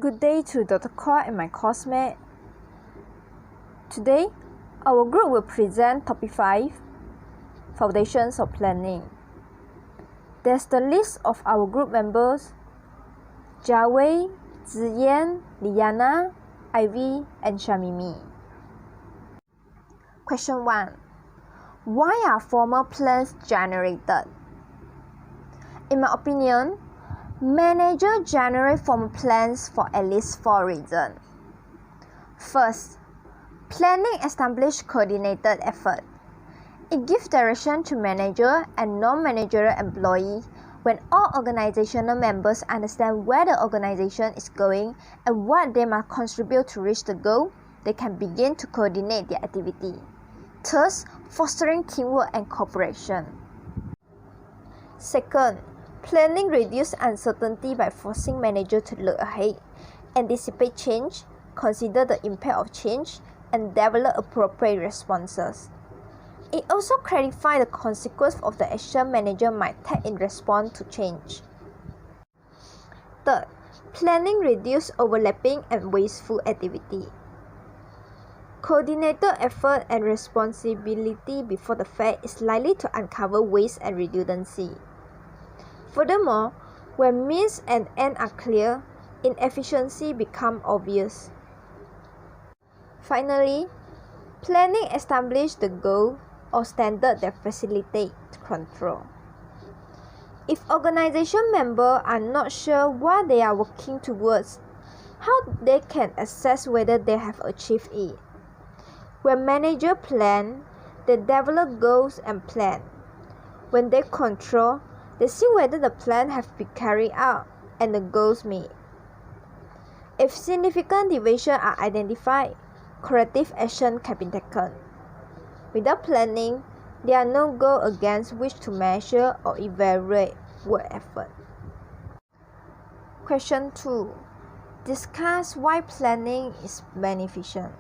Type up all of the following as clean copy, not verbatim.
Good day to Dr. Kor and my coursemate. Today, our group will present Topic 5, Foundations of Planning. There's the list of our group members: Jiawei, Ziyan, Liana, Ivy, and Shamimi. Question 1. Why are formal plans generated? In my opinion, managers generate formal plans for at least 4 reasons. First, planning establishes coordinated effort. It gives direction to manager and non-managerial employees. When all organizational members understand where the organization is going and what they must contribute to reach the goal, they can begin to coordinate their activity, thus fostering teamwork and cooperation. Second, planning reduces uncertainty by forcing managers to look ahead, anticipate change, consider the impact of change, and develop appropriate responses. It also clarifies the consequences of the action manager might take in response to change. Third, planning reduces overlapping and wasteful activity. Coordinated effort and responsibility before the fact is likely to uncover waste and redundancy. Furthermore, when means and ends are clear, inefficiency becomes obvious. Finally, planning establishes the goal or standard that facilitate control. If organization members are not sure what they are working towards, how they can assess whether they have achieved it? When managers plan, they develop goals and plan. When they control, they see whether the plan has been carried out and the goals met. If significant deviations are identified, corrective action can be taken. Without planning, there are no goals against which to measure or evaluate work effort. Question 2. Discuss why planning is beneficial.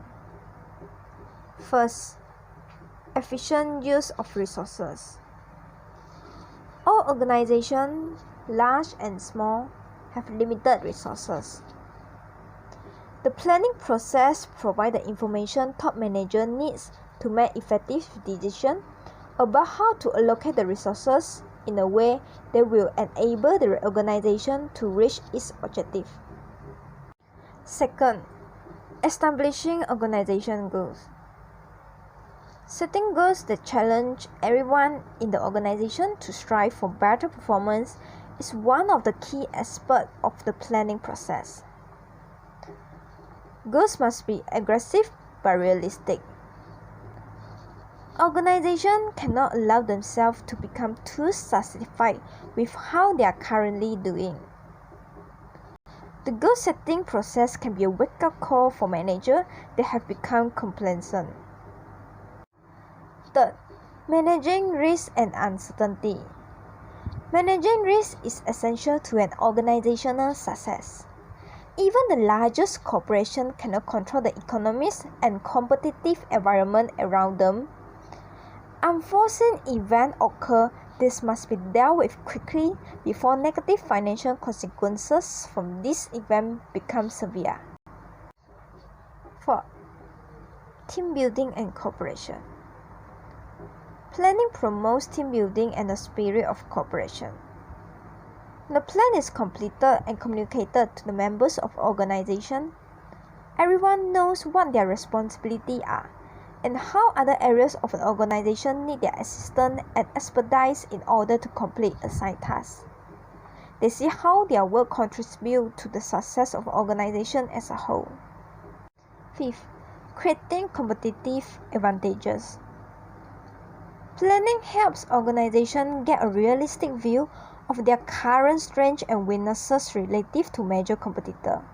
First, efficient use of resources. All organizations, large and small, have limited resources. The planning process provides the information top manager needs to make effective decisions about how to allocate the resources in a way that will enable the organization to reach its objective. Second, establishing organization goals. Setting goals that challenge everyone in the organization to strive for better performance is one of the key aspects of the planning process. Goals must be aggressive but realistic. Organizations cannot allow themselves to become too satisfied with how they are currently doing. The goal setting process can be a wake-up call for managers that have become complacent. Third, managing risk and uncertainty. Managing risk is essential to an organizational success. Even the largest corporations cannot control the economic and competitive environment around them. Unforeseen events occur. This must be dealt with quickly before negative financial consequences from this event become severe. 4. Team building and cooperation. Planning promotes team building and the spirit of cooperation. When the plan is completed and communicated to the members of the organization, everyone knows what their responsibilities are and how other areas of the organization need their assistance and expertise in order to complete assigned tasks. They see how their work contributes to the success of the organization as a whole. Fifth, creating competitive advantages. Planning helps organizations get a realistic view of their current strengths and weaknesses relative to major competitors.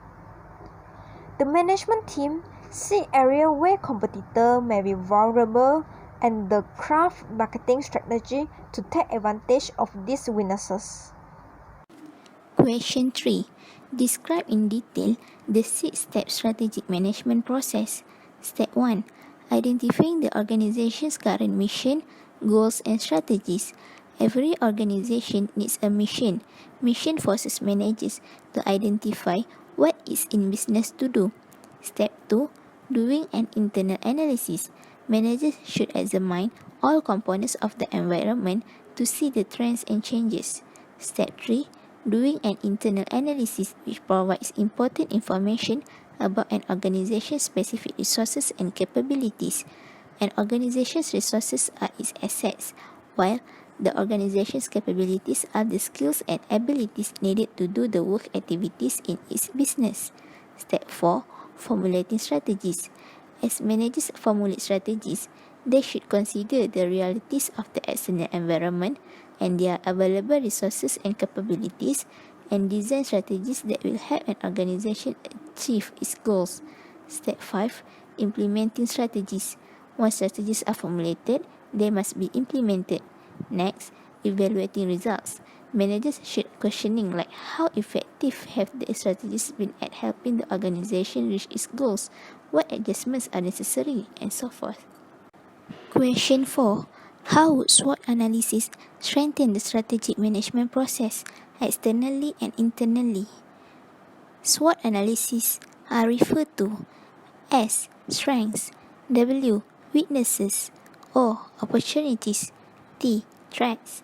The management team see areas where competitors may be vulnerable and the craft marketing strategy to take advantage of these weaknesses. Question 3. Describe in detail the 6-step strategic management process. Step 1. Identifying the organization's current mission, goals, and strategies. Every organization needs a mission. Mission forces managers to identify what is in business to do. Step 2. Doing an internal analysis. Managers should examine all components of the environment to see the trends and changes. Step 3. Doing an internal analysis which provides important information about an organization's specific resources and capabilities. An organization's resources are its assets, while the organization's capabilities are the skills and abilities needed to do the work activities in its business. Step 4. Formulating strategies. As managers formulate strategies, they should consider the realities of the external environment and their available resources and capabilities, and design strategies that will help an organization achieve its goals. Step 5. Implementing strategies. Once strategies are formulated, they must be implemented. Next, evaluating results. Managers should questioning like how effective have the strategies been at helping the organization reach its goals, what adjustments are necessary, and so forth. Question 4. How would SWOT analysis strengthen the strategic management process externally and internally? SWOT analysis are referred to as strengths, W, weaknesses, O, opportunities, T, threats.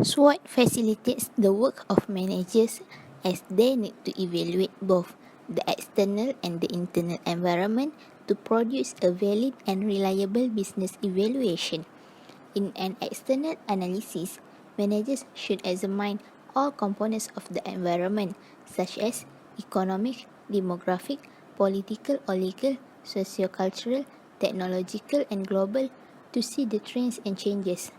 SWOT facilitates the work of managers as they need to evaluate both the external and the internal environment to produce a valid and reliable business evaluation. In an external analysis, managers should examine all components of the environment, such as economic, demographic, political or legal, socio-cultural, technological, and global, to see the trends and changes.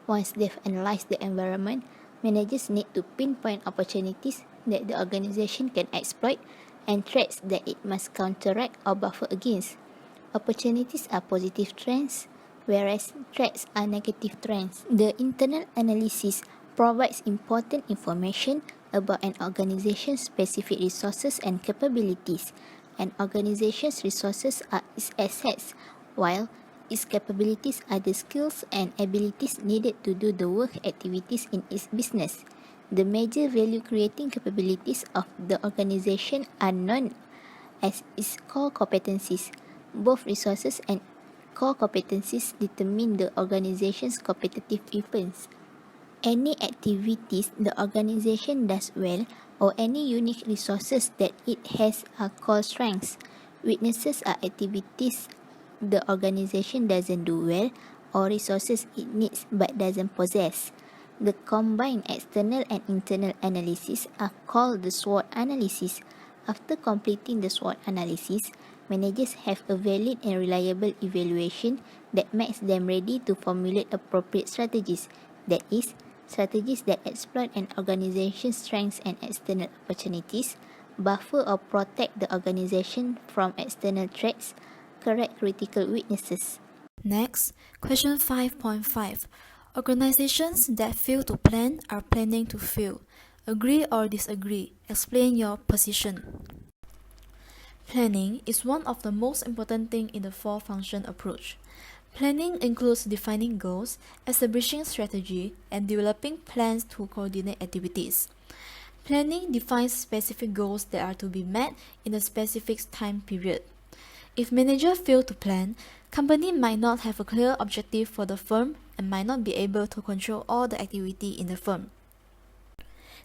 Once they've analyzed the environment, managers need to pinpoint opportunities that the organization can exploit and threats that it must counteract or buffer against. Opportunities are positive trends, whereas threats are negative trends. The internal analysis provides important information about an organization's specific resources and capabilities. An organization's resources are its assets, while its capabilities are the skills and abilities needed to do the work activities in its business. The major value-creating capabilities of the organization are known as its core competencies. Both resources and core competencies determine the organization's competitive events. Any activities the organization does well or any unique resources that it has are called strengths. Weaknesses are activities the organization doesn't do well or resources it needs but doesn't possess. The combined external and internal analysis are called the SWOT analysis. After completing the SWOT analysis, managers have a valid and reliable evaluation that makes them ready to formulate appropriate strategies, that is, strategies that exploit an organization's strengths and external opportunities, buffer or protect the organization from external threats, correct critical weaknesses. Next, question 5.5. Organizations that fail to plan are planning to fail. Agree or disagree? Explain your position. Planning is one of the most important things in the four-function approach. Planning includes defining goals, establishing strategy, and developing plans to coordinate activities. Planning defines specific goals that are to be met in a specific time period. If managers fail to plan, company might not have a clear objective for the firm and might not be able to control all the activity in the firm.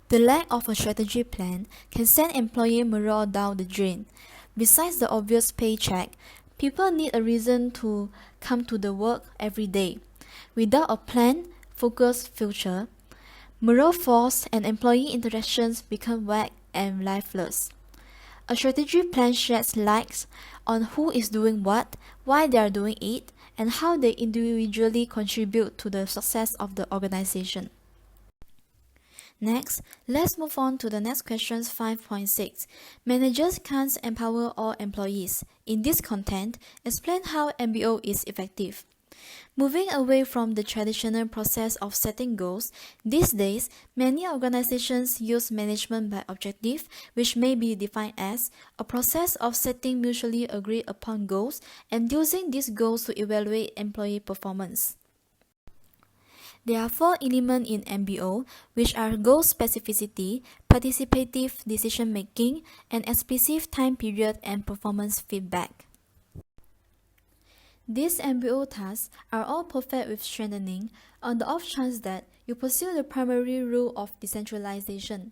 The lack of a strategy plan can send employee morale down the drain. Besides the obvious paycheck, people need a reason to come to the work every day. Without a planned, focused future, morale falls and employee interactions become vague and lifeless. A strategy plan sheds light on who is doing what, why they are doing it, and how they individually contribute to the success of the organization. Next, let's move on to the next question 5.6. Managers can't empower all employees. In this content, explain how MBO is effective. Moving away from the traditional process of setting goals, these days, many organizations use management by objective, which may be defined as a process of setting mutually agreed upon goals and using these goals to evaluate employee performance. There are four elements in MBO, which are goal specificity, participative decision making, and explicit time period and performance feedback. These MBO tasks are all perfect with strengthening on the off chance that you pursue the primary rule of decentralization,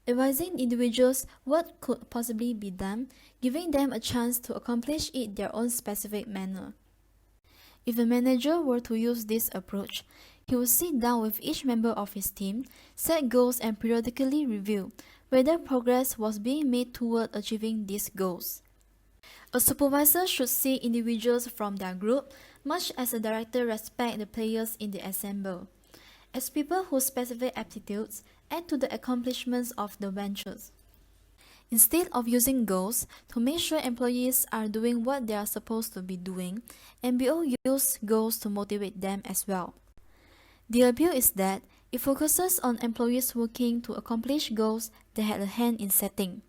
advising individuals what could possibly be done, giving them a chance to accomplish it their own specific manner. If a manager were to use this approach, he would sit down with each member of his team, set goals and periodically review whether progress was being made toward achieving these goals. A supervisor should see individuals from their group much as a director respects the players in the ensemble, as people whose specific aptitudes add to the accomplishments of the ventures. Instead of using goals to make sure employees are doing what they are supposed to be doing, MBO use goals to motivate them as well. The appeal is that it focuses on employees working to accomplish goals they had a hand in setting.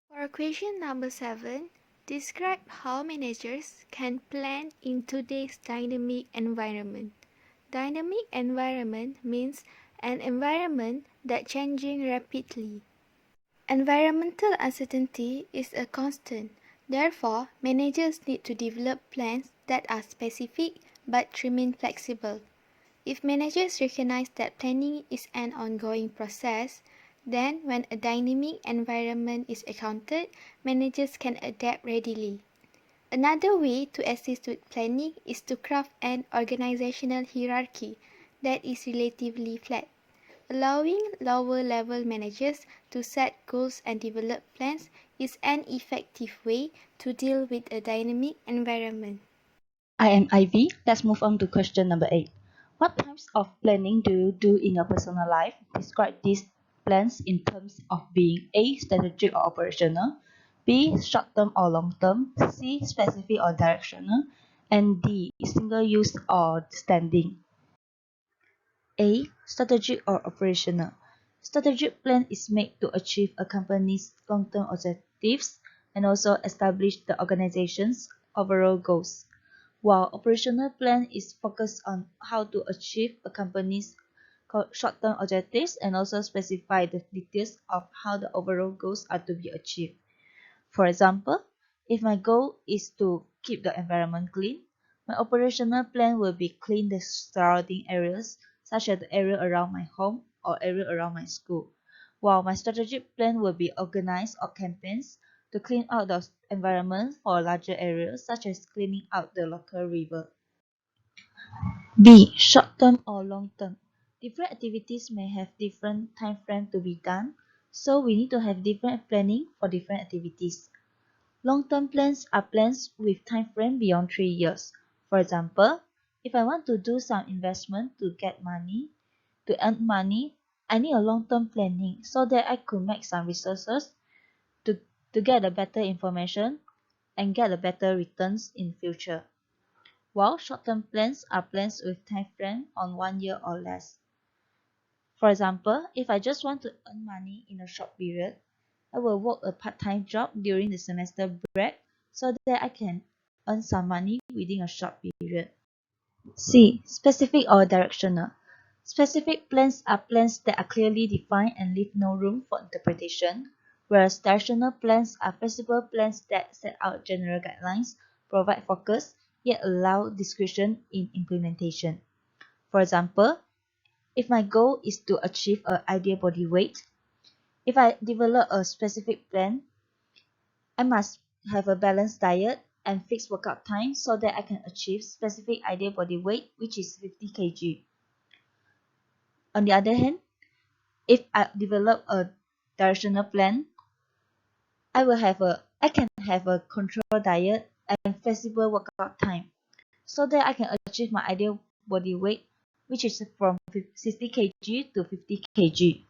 For question number 7, describe how managers can plan in today's dynamic environment. Dynamic environment means an environment that's changing rapidly. Environmental uncertainty is a constant. Therefore, managers need to develop plans that are specific but remain flexible. If managers recognize that planning is an ongoing process, then when a dynamic environment is encountered, managers can adapt readily. Another way to assist with planning is to craft an organizational hierarchy that is relatively flat. Allowing lower-level managers to set goals and develop plans is an effective way to deal with a dynamic environment. I am Ivy. Let's move on to question number 8. What types of planning do you do in your personal life? Describe these plans in terms of being A. Strategic or operational, B. Short-term or long-term, C. Specific or directional, and D. Single-use or standing. A. Strategic or operational. Strategic plan is made to achieve a company's long-term objectives and also establish the organization's overall goals, while operational plan is focused on how to achieve a company's short-term objectives and also specify the details of how the overall goals are to be achieved. For example, if my goal is to keep the environment clean, my operational plan will be clean the surrounding areas, such as the area around my home or area around my school, while my strategic plan will be organized or campaigns to clean out the environment for larger areas, such as cleaning out the local river. B. Short-term or long-term. Different activities may have different time frame to be done, so we need to have different planning for different activities. Long-term plans are plans with time frame beyond 3 years. For example, if I want to do some investment to earn money, I need a long-term planning so that I could make some resources to, to get a better information and get a better returns in future. While short-term plans are plans with time frame on 1 year or less. For example, if I just want to earn money in a short period, I will work a part-time job during the semester break so that I can earn some money within a short period. C. Specific or directional. Specific plans are plans that are clearly defined and leave no room for interpretation, whereas directional plans are flexible plans that set out general guidelines, provide focus, yet allow discretion in implementation. For example, if my goal is to achieve an ideal body weight, if I develop a specific plan, I must have a balanced diet and fixed workout time so that I can achieve specific ideal body weight, which is 50 kg. On the other hand, if I develop a directional plan, I can have a controlled diet and flexible workout time so that I can achieve my ideal body weight, which is from 60 kg to 50 kg.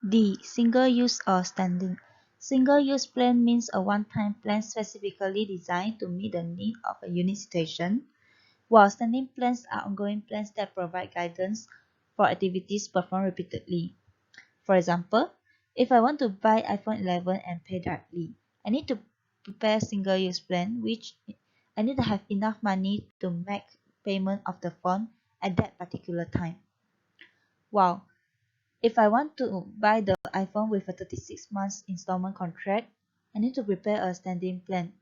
D. Single-use or standing. Single-use plan means a one-time plan specifically designed to meet the need of a unique situation, while standing plans are ongoing plans that provide guidance for activities performed repeatedly. For example, if I want to buy iPhone 11 and pay directly, I need to prepare a single-use plan, which I need to have enough money to make payment of the phone at that particular time. Wow, if I want to buy the iPhone with a 36 months installment contract, I need to prepare a standing plan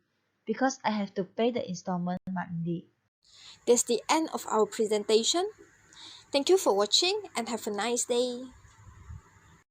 because I have to pay the installment monthly. That's the end of our presentation. Thank you for watching and have a nice day.